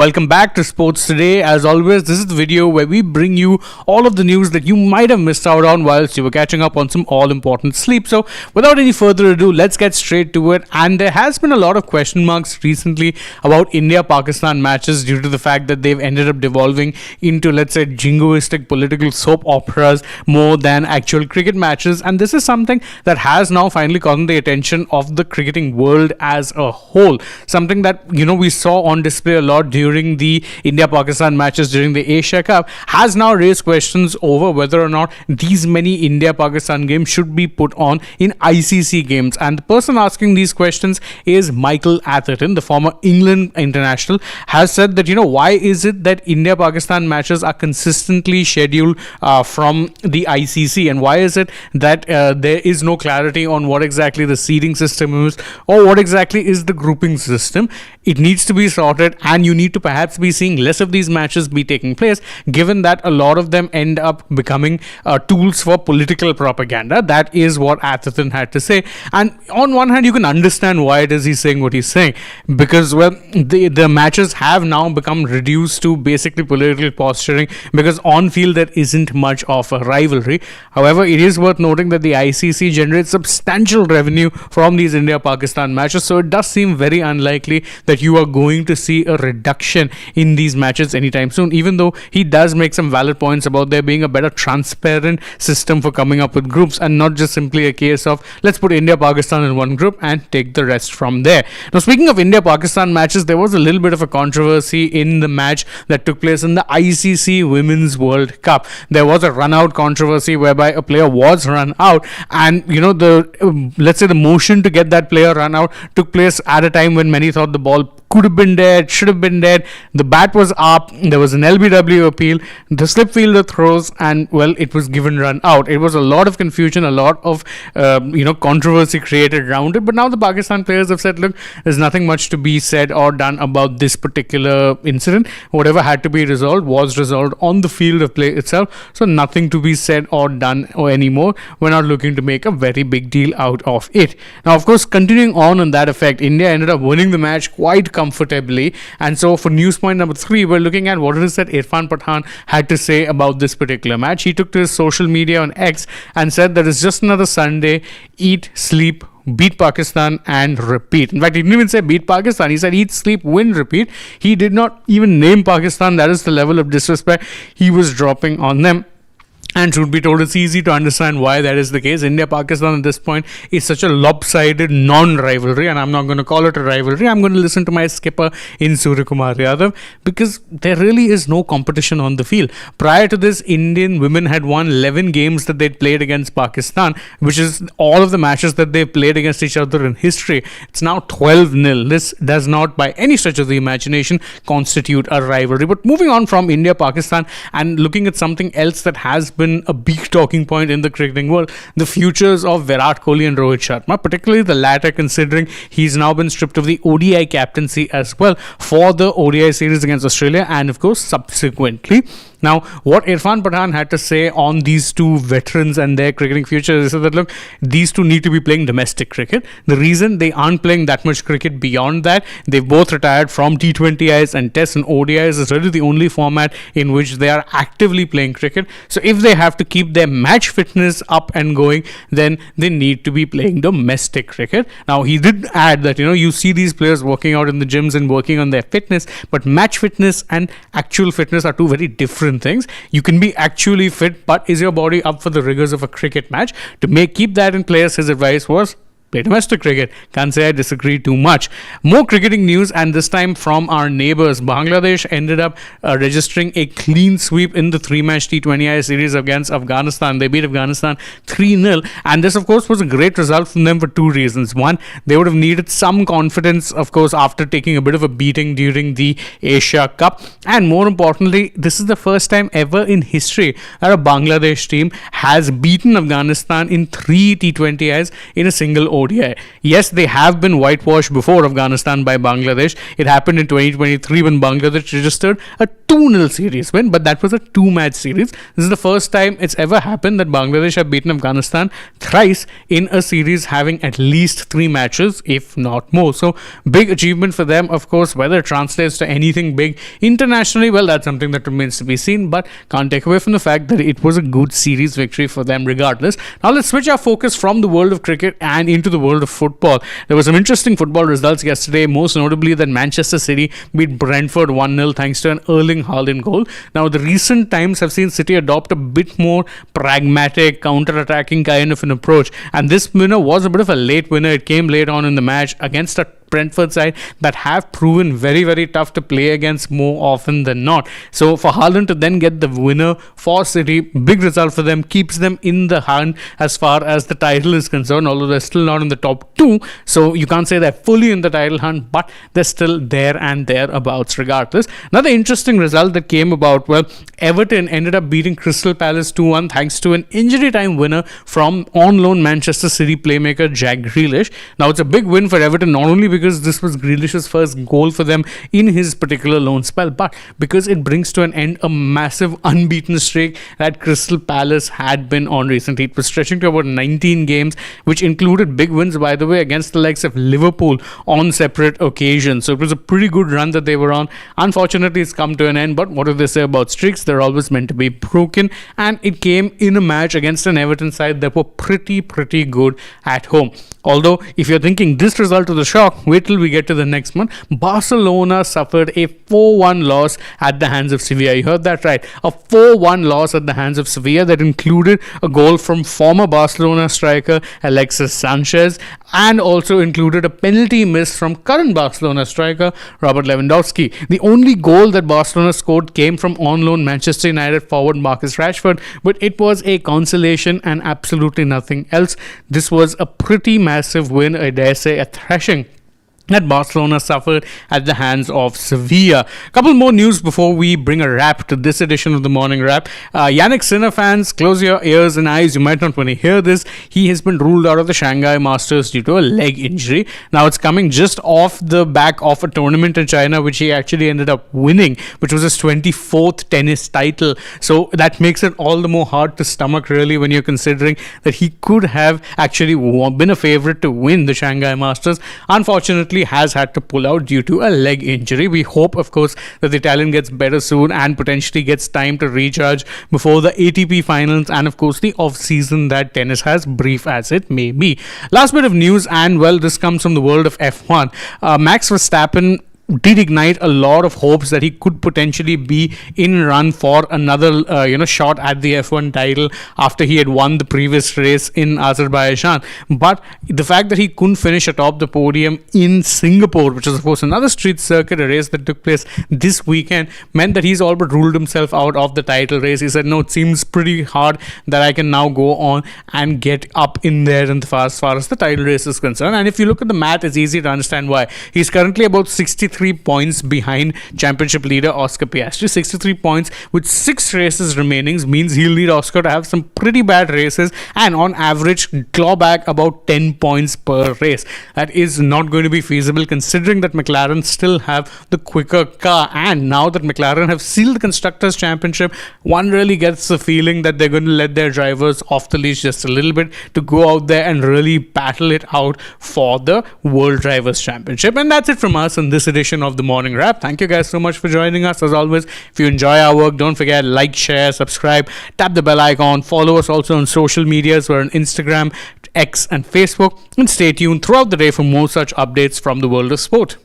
Welcome back to Sports Today. As always, this is the video where we bring you all of the news that you might have missed out on whilst you were catching up on some all-important sleep. So, without any further ado, let's get straight to it. And there has been a lot of question marks recently about India-Pakistan matches due to the fact that they've ended up devolving into, let's say, jingoistic political soap operas more than actual cricket matches. And this is something that has now finally gotten the attention of the cricketing world as a whole. Something that, we saw on display a lot during the India-Pakistan matches during the Asia Cup has now raised questions over whether or not these many India-Pakistan games should be put on in ICC games. And the person asking these questions is Michael Atherton, the former England international, has said that, why is it that India-Pakistan matches are consistently scheduled from the ICC, and why is it that there is no clarity on what exactly the seeding system is or what exactly is the grouping system. It needs to be sorted, and you need to perhaps be seeing less of these matches be taking place, given that a lot of them end up becoming tools for political propaganda. That is what Atherton had to say. And on one hand, you can understand why it is he's saying what he's saying, because, the matches have now become reduced to basically political posturing, because on field there isn't much of a rivalry. However, it is worth noting that the ICC generates substantial revenue from these India-Pakistan matches, so it does seem very unlikely that you are going to see a reduction in these matches anytime soon, even though he does make some valid points about there being a better transparent system for coming up with groups, and not just simply a case of let's put India-Pakistan in one group and take the rest from there. Now, speaking of India-Pakistan matches, there was a little bit of a controversy in the match that took place in the ICC Women's World Cup. There was a run-out controversy whereby a player was run out, and let's say the motion to get that player run out took place at a time when many thought the ball could have been dead, should have been dead. The bat was up, there was an LBW appeal, the slip fielder throws, and it was given run out. It was a lot of confusion, a lot of controversy created around it. But now the Pakistan players have said, look, there's nothing much to be said or done about this particular incident. Whatever had to be resolved was resolved on the field of play itself. So nothing to be said or done or anymore. We're not looking to make a very big deal out of it. Now, of course, continuing on that effect, India ended up winning the match quite comfortably. And so for news point number 3, we're looking at what it is that Irfan Pathan had to say about this particular match. He took to his social media on X and said that it's just another Sunday, eat, sleep, beat Pakistan and repeat. In fact, he didn't even say beat Pakistan. He said eat, sleep, win, repeat. He did not even name Pakistan. That is the level of disrespect he was dropping on them. And truth be told, it's easy to understand why that is the case. India-Pakistan at this point is such a lopsided non-rivalry, and I'm not going to call it a rivalry. I'm going to listen to my skipper in Suryakumar Yadav, because there really is no competition on the field. Prior to this, Indian women had won 11 games that they'd played against Pakistan, which is all of the matches that they've played against each other in history. It's now 12-0. This does not, by any stretch of the imagination, constitute a rivalry. But moving on from India-Pakistan and looking at something else that has been a big talking point in the cricketing world, the futures of Virat Kohli and Rohit Sharma, particularly the latter, considering he's now been stripped of the ODI captaincy as well for the ODI series against Australia, and of course subsequently. Now, what Irfan Pathan had to say on these two veterans and their cricketing futures is that, look, these two need to be playing domestic cricket. The reason they aren't playing that much cricket beyond that, they've both retired from T20Is and Tests, and ODIs is really the only format in which they are actively playing cricket. So if they have to keep their match fitness up and going, then they need to be playing domestic cricket. Now, he did add that, you see these players working out in the gyms and working on their fitness, but match fitness and actual fitness are two very different things. You can be actually fit, but is your body up for the rigors of a cricket match? To keep that in place, his advice was play domestic cricket. Can't say I disagree too much. More cricketing news, and this time from our neighbours. Bangladesh ended up registering a clean sweep in the 3-match T20I series against Afghanistan. They beat Afghanistan 3-0, and this of course was a great result from them for two reasons. One, they would have needed some confidence, of course, after taking a bit of a beating during the Asia Cup, and more importantly, this is the first time ever in history that a Bangladesh team has beaten Afghanistan in 3 T20Is in a single ODI. Yes, they have been whitewashed before Afghanistan by Bangladesh. It happened in 2023 when Bangladesh registered a 2-0 series win, but that was a 2-match series. This is the first time it's ever happened that Bangladesh have beaten Afghanistan thrice in a series having at least 3 matches, if not more. So, big achievement for them, of course. Whether it translates to anything big internationally, well, that's something that remains to be seen, but can't take away from the fact that it was a good series victory for them regardless. Now, let's switch our focus from the world of cricket and into the world of football. There were some interesting football results yesterday, most notably that Manchester City beat Brentford 1-0 thanks to an Erling Haaland goal. Now, the recent times have seen City adopt a bit more pragmatic, counter-attacking kind of an approach, and this winner was a bit of a late winner. It came late on in the match against a Brentford side that have proven very, very tough to play against more often than not. So for Haaland to then get the winner for City, big result for them, keeps them in the hunt as far as the title is concerned, although they're still not in the top 2. So you can't say they're fully in the title hunt, but they're still there and thereabouts regardless. Another interesting result that came about, well, Everton ended up beating Crystal Palace 2-1 thanks to an injury time winner from on loan Manchester City playmaker Jack Grealish. Now it's a big win for Everton, not only because this was Grealish's first goal for them in his particular loan spell, but because it brings to an end a massive unbeaten streak that Crystal Palace had been on recently. It was stretching to about 19 games, which included big wins, by the way, against the likes of Liverpool on separate occasions. So it was a pretty good run that they were on. Unfortunately, it's come to an end, but what do they say about streaks? They're always meant to be broken, and it came in a match against an Everton side that were pretty good at home. Although, if you're thinking this result was a shock, wait till we get to the next one. Barcelona suffered a 4-1 loss at the hands of Sevilla. You heard that right. A 4-1 loss at the hands of Sevilla that included a goal from former Barcelona striker Alexis Sanchez and also included a penalty miss from current Barcelona striker Robert Lewandowski. The only goal that Barcelona scored came from on loan Manchester United forward Marcus Rashford, but it was a consolation and absolutely nothing else. This was a pretty massive win, I dare say, a thrashing that Barcelona suffered at the hands of Sevilla. A couple more news before we bring a wrap to this edition of the Morning Wrap. Jannik Sinner fans, close your ears and eyes. You might not want to hear this. He has been ruled out of the Shanghai Masters due to a leg injury. Now, it's coming just off the back of a tournament in China, which he actually ended up winning, which was his 24th tennis title. So that makes it all the more hard to stomach, really, when you're considering that he could have actually been a favorite to win the Shanghai Masters. Unfortunately, has had to pull out due to a leg injury. We hope, of course, that the Italian gets better soon and potentially gets time to recharge before the ATP finals and, of course, the off-season that tennis has, brief as it may be. Last bit of news, and well, this comes from the world of F1. Max Verstappen did ignite a lot of hopes that he could potentially be in run for another shot at the F1 title after he had won the previous race in Azerbaijan. But the fact that he couldn't finish atop the podium in Singapore, which is of course another street circuit, a race that took place this weekend, meant that he's all but ruled himself out of the title race. He said, no, it seems pretty hard that I can now go on and get up in there in as far as the title race is concerned. And if you look at the math, it's easy to understand why. He's currently about 63 points behind championship leader Oscar Piastri. 63 points with 6 races remaining means he'll need Oscar to have some pretty bad races and on average claw back about 10 points per race. That is not going to be feasible considering that McLaren still have the quicker car, and now that McLaren have sealed the Constructors' Championship, one really gets the feeling that they're going to let their drivers off the leash just a little bit to go out there and really battle it out for the World Drivers' Championship. And that's it from us in this edition of the Morning Wrap. Thank you guys so much for joining us. As always, if you enjoy our work, don't forget, like, share, subscribe, tap the bell icon, follow us also on social medias. We're on Instagram, X and Facebook, and stay tuned throughout the day for more such updates from the world of sport.